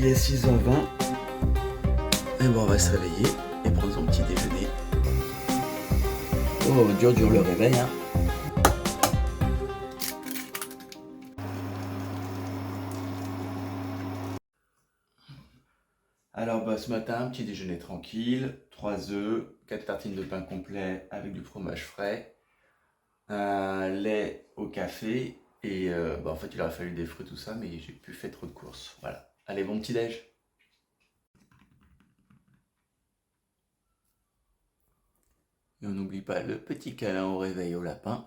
Il est 6h20. Et bon, on va se réveiller et prendre son petit déjeuner. Oh, dur le réveil, hein. Alors bah, ce matin, petit déjeuner tranquille, 3 œufs, 4 tartines de pain complet avec du fromage frais, un lait au café et bah, en fait il aurait fallu des fruits tout ça mais j'ai plus fait trop de courses. Voilà. Allez, bon petit déj. Et on n'oublie pas le petit câlin au réveil au lapin.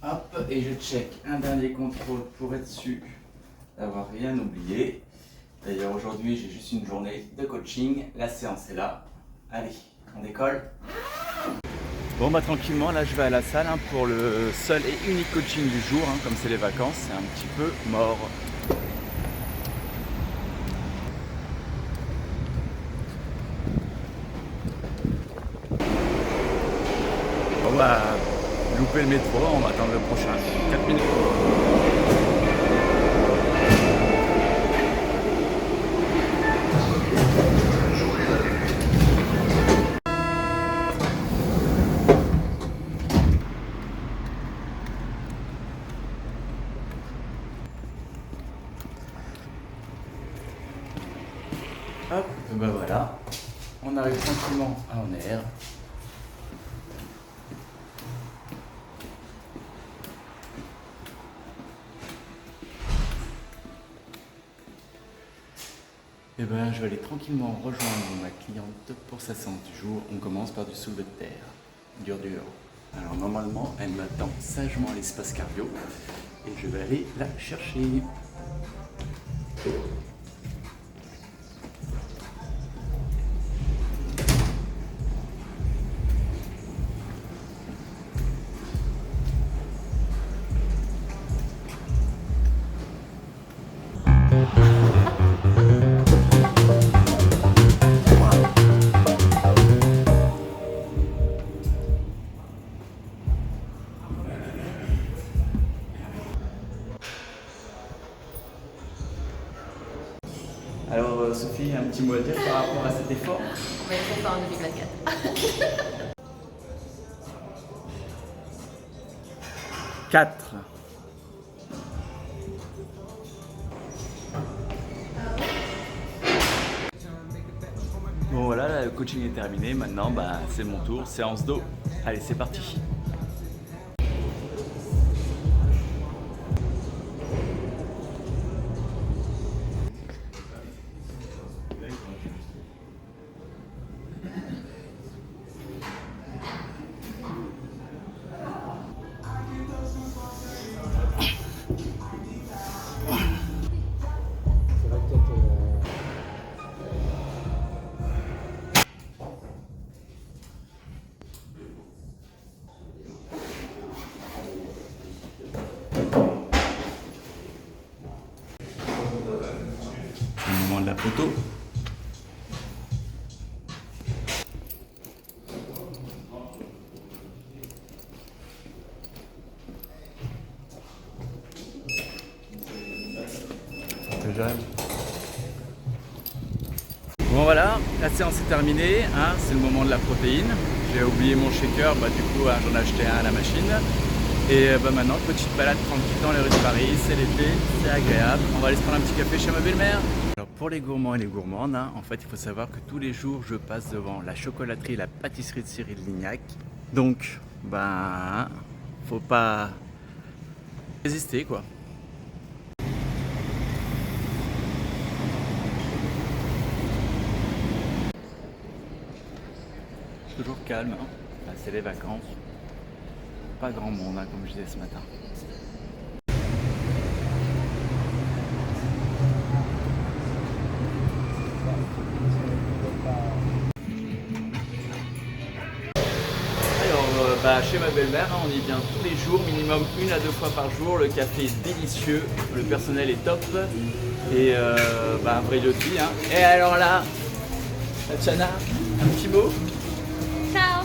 Hop, et je check un dernier contrôle pour être sûr d'avoir rien oublié. D'ailleurs aujourd'hui j'ai juste une journée de coaching, la séance est là. Allez, on décolle. Bon bah tranquillement, là je vais à la salle hein, pour le seul et unique coaching du jour, hein, comme c'est les vacances, c'est un petit peu mort. On va louper le métro, on va attendre le prochain, 4 minutes. Hop, et ben voilà, on arrive tranquillement à en air. Et ben je vais aller tranquillement rejoindre ma cliente pour sa séance du jour. On commence par du soulevé de terre, dur. Alors normalement elle m'attend sagement à l'espace cardio et je vais aller la chercher. Alors Sophie, un petit mot à dire par rapport à cet effort? On va être très fort en 2024. 4. Bon voilà, le coaching est terminé, maintenant bah, c'est mon tour, séance d'eau. Allez, c'est parti. Le moment de la photo. Bon voilà, la séance est terminée, hein, c'est le moment de la protéine. J'ai oublié mon shaker, bah, du coup hein, j'en ai acheté un à la machine. Et bah, maintenant, petite balade tranquille dans les rues de Paris, c'est l'été, c'est agréable. On va aller se prendre un petit café chez ma belle-mère. Alors pour les gourmands et les gourmandes, hein, en fait il faut savoir que tous les jours je passe devant la chocolaterie et la pâtisserie de Cyril Lignac. Donc, ben, faut pas résister quoi. Toujours calme, hein. Là, c'est les vacances. Pas grand monde, hein, comme je disais ce matin. Alors, bah, chez ma belle-mère, hein, on y vient tous les jours, minimum 1 à 2 fois par jour. Le café est délicieux, le personnel est top. Et bah, un vrai lieu de vie. Hein. Et alors là, Tatiana, un petit mot? Ciao.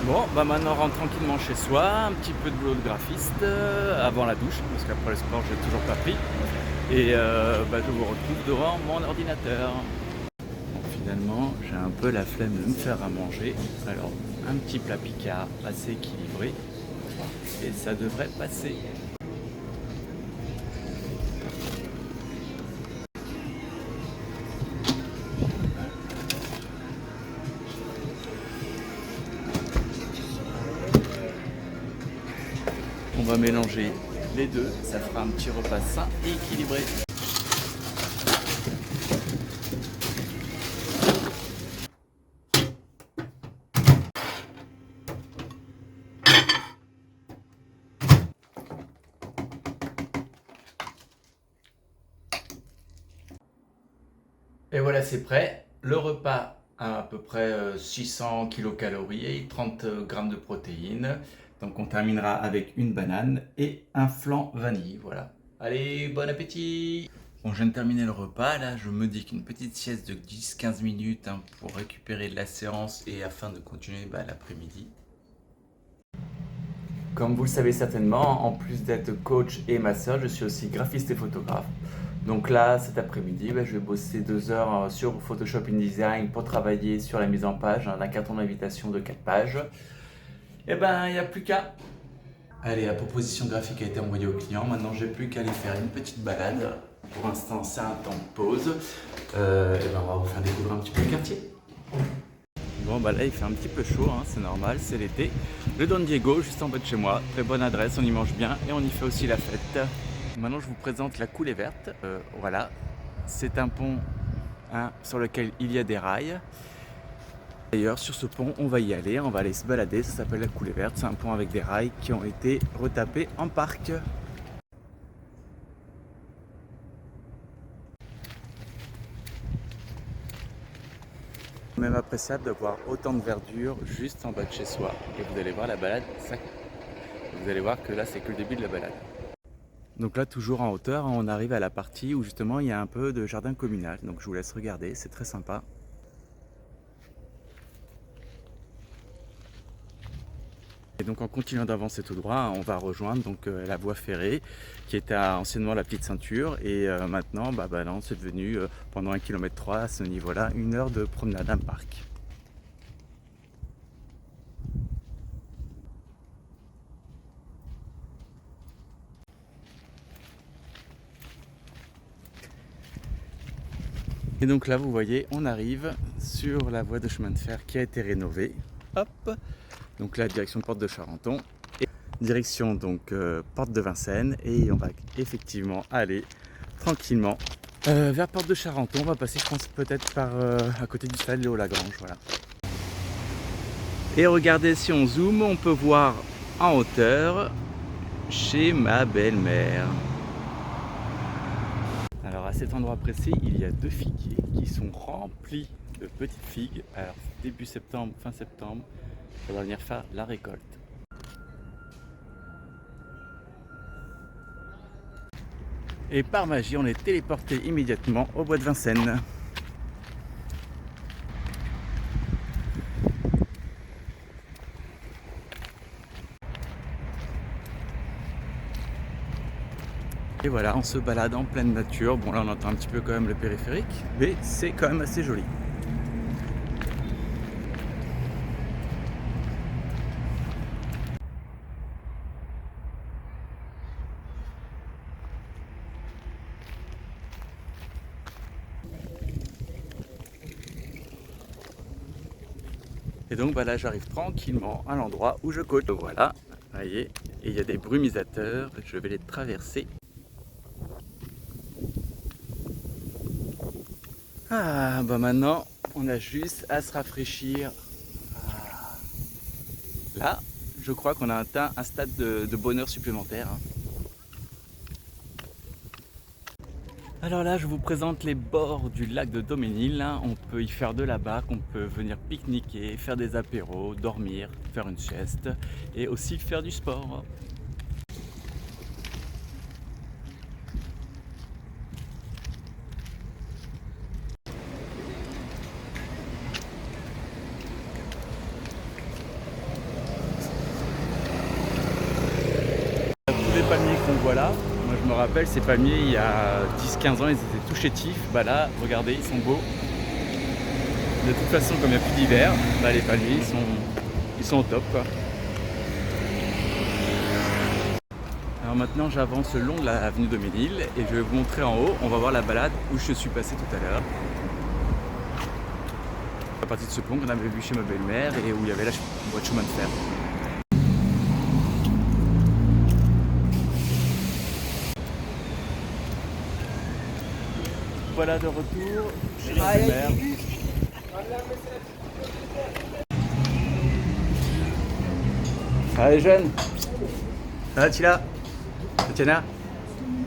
Bon, bah maintenant on rentre tranquillement chez soi, un petit peu de boulot de graphiste avant la douche, parce qu'après le sport j'ai toujours pas pris. Et bah, je vous retrouve devant mon ordinateur. Bon, finalement j'ai un peu la flemme de me faire à manger. Alors un petit plat picard assez équilibré et ça devrait passer. On va mélanger les deux, ça fera un petit repas sain et équilibré. Et voilà, c'est prêt. Le repas a à peu près 600 kilocalories et 30 grammes de protéines. Donc on terminera avec une banane et un flan vanille. Voilà. Allez, bon appétit! Bon, je viens de terminer le repas. Là, je me dis qu'une petite sieste de 10-15 minutes pour récupérer de la séance et afin de continuer l'après-midi. Comme vous le savez certainement, en plus d'être coach et masseur, je suis aussi graphiste et photographe. Donc là, cet après-midi, je vais bosser 2 heures sur Photoshop InDesign pour travailler sur la mise en page d'un carton d'invitation de 4 pages. Et ben, il n'y a plus qu'à. Allez, la proposition graphique a été envoyée au client. Maintenant, j'ai plus qu'à aller faire une petite balade. Pour l'instant, c'est un temps de pause. Et ben, on va vous faire découvrir un petit peu le quartier. Bon, bah là, il fait un petit peu chaud, c'est normal, c'est l'été. Le Don Diego, juste en bas de chez moi. Très bonne adresse, on y mange bien et on y fait aussi la fête. Maintenant, je vous présente la Coulée Verte. Voilà, c'est un pont sur lequel il y a des rails. D'ailleurs, sur ce pont, on va y aller, on va aller se balader. Ça s'appelle la Coulée Verte. C'est un pont avec des rails qui ont été retapés en parc. Même appréciable de voir autant de verdure juste en bas de chez soi. Et vous allez voir la balade, vous allez voir que là, c'est que le début de la balade. Donc là, toujours en hauteur, on arrive à la partie où justement il y a un peu de jardin communal. Donc je vous laisse regarder, c'est très sympa. Et donc en continuant d'avancer tout droit, on va rejoindre donc la voie ferrée qui était anciennement la petite ceinture. Et maintenant, non, c'est devenu pendant 1,3 km à ce niveau-là, 1 heure de promenade à un parc. Et donc là, vous voyez, on arrive sur la voie de chemin de fer qui a été rénovée. Hop! Donc là, direction Porte de Charenton. Et direction donc Porte de Vincennes. Et on va effectivement aller tranquillement vers Porte de Charenton. On va passer, je pense, peut-être par à côté du stade Léo-Lagrange. Voilà. Et regardez, si on zoome, on peut voir en hauteur chez ma belle-mère. Alors à cet endroit précis, il y a 2 figuiers qui sont remplis de petites figues. Alors début septembre, fin septembre, on va venir faire la récolte. Et par magie, on est téléporté immédiatement au bois de Vincennes. Et voilà, on se balade en pleine nature. Bon, là on entend un petit peu quand même le périphérique, mais c'est quand même assez joli. Et donc là j'arrive tranquillement à l'endroit où je coach. Voilà, vous voyez, et il y a des brumisateurs, je vais les traverser. Ah maintenant on a juste à se rafraîchir. Là je crois qu'on a atteint un stade de bonheur supplémentaire. Alors là je vous présente les bords du lac de Daumesnil. On peut y faire de la barque, on peut venir pique-niquer, faire des apéros, dormir, faire une sieste et aussi faire du sport. Tous les palmiers qu'on voit là, moi je me rappelle ces palmiers il y a 10-15 ans, ils étaient tout chétifs. Bah là, regardez, ils sont beaux. De toute façon, comme il n'y a plus d'hiver, bah les palmiers ils sont au top quoi. Alors maintenant j'avance le long de l'avenue de Ménil et je vais vous montrer en haut, on va voir la balade où je suis passé tout à l'heure. À partir de ce pont qu'on avait vu chez ma belle-mère et où il y avait la voie de chemin de fer. Voilà de retour chez ma belle-mère. Allez jeune. Ah tu là Tatiana.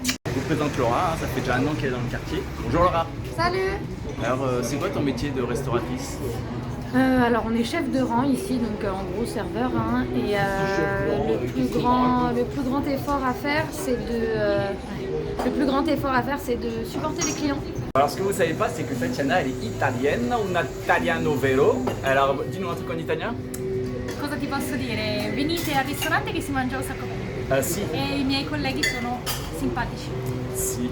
Je vous présente Laura, hein, ça fait déjà un an qu'elle est dans le quartier. Bonjour Laura. Salut. Alors c'est quoi ton métier de restauratrice? Alors on est chef de rang ici, donc en gros serveur, hein, et le plus grand effort à faire, c'est de supporter les clients. Alors ce que vous savez pas, c'est que Tatiana elle est italienne, un italiano vero. Alors dis-nous un truc en italien. Cosa ti posso dire? Venite al ristorante che si mangia un sacco bene. Ah si. E I miei colleghi sono simpatici. Si.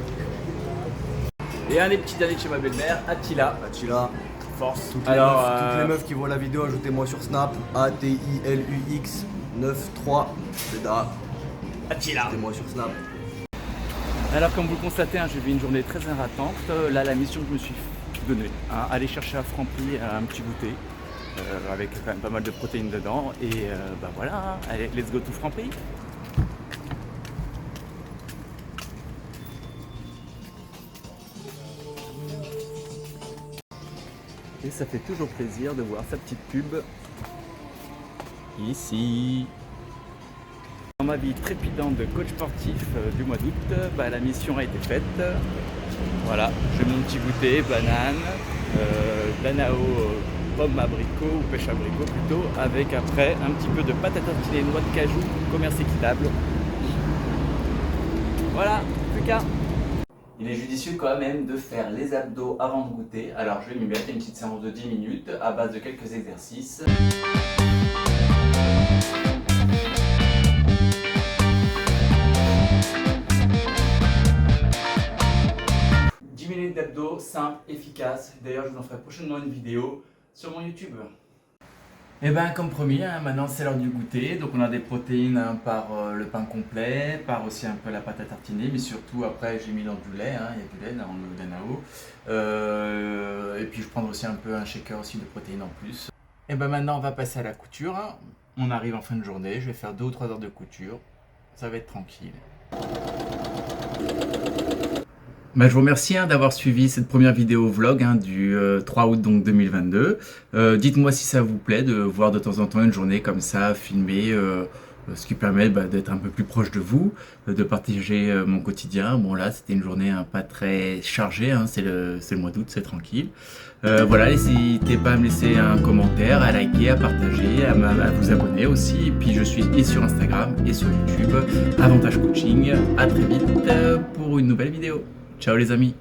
Et un des petits derniers de chez ma belle-mère, Attila. Attila, Force. toutes les meufs qui voient la vidéo, ajoutez-moi sur Snap, ATILUX93, c'est da. Attila. Ajoutez-moi sur Snap. Alors comme vous le constatez, hein, j'ai vu une journée très ératante. Là la mission que je me suis donnée, hein, aller chercher à Franprix un petit goûter, avec quand même pas mal de protéines dedans. Et bah voilà, hein, allez, let's go to Franprix. Et ça fait toujours plaisir de voir sa petite pub ici. Dans ma vie trépidante de coach sportif du mois d'août, bah, la mission a été faite. Voilà, j'ai mon petit goûter, banane, danao, pomme abricot ou pêche abricot plutôt, avec après un petit peu de pâte à tartiner, noix de cajou, commerce équitable. Voilà, plus qu'à. Il est judicieux quand même de faire les abdos avant de goûter. Alors je vais m'y mettre une petite séance de 10 minutes à base de quelques exercices. D'abdos simple, efficace. D'ailleurs, je vous en ferai prochainement une vidéo sur mon YouTube. Et ben, comme promis, hein, maintenant c'est l'heure du goûter. Donc, on a des protéines hein, par le pain complet, par aussi un peu la pâte à tartiner, mais surtout après, j'ai mis dans du lait. Hein, il y a du lait dans le danao. Et puis, je prendrai aussi un peu un shaker aussi de protéines en plus. Et ben, maintenant, on va passer à la couture. Hein. On arrive en fin de journée. Je vais faire 2 ou 3 heures de couture. Ça va être tranquille. Bah, je vous remercie hein, d'avoir suivi cette première vidéo vlog hein, du 3 août donc 2022. Dites-moi si ça vous plaît de voir de temps en temps une journée comme ça filmée, ce qui permet d'être un peu plus proche de vous, de partager mon quotidien. Bon là c'était une journée hein, pas très chargée, hein, c'est le mois d'août, c'est tranquille. Voilà, n'hésitez pas à me laisser un commentaire, à liker, à partager, à vous abonner aussi. Et puis je suis et sur Instagram et sur YouTube, Avantage Coaching. À très vite pour une nouvelle vidéo. Ciao les amis!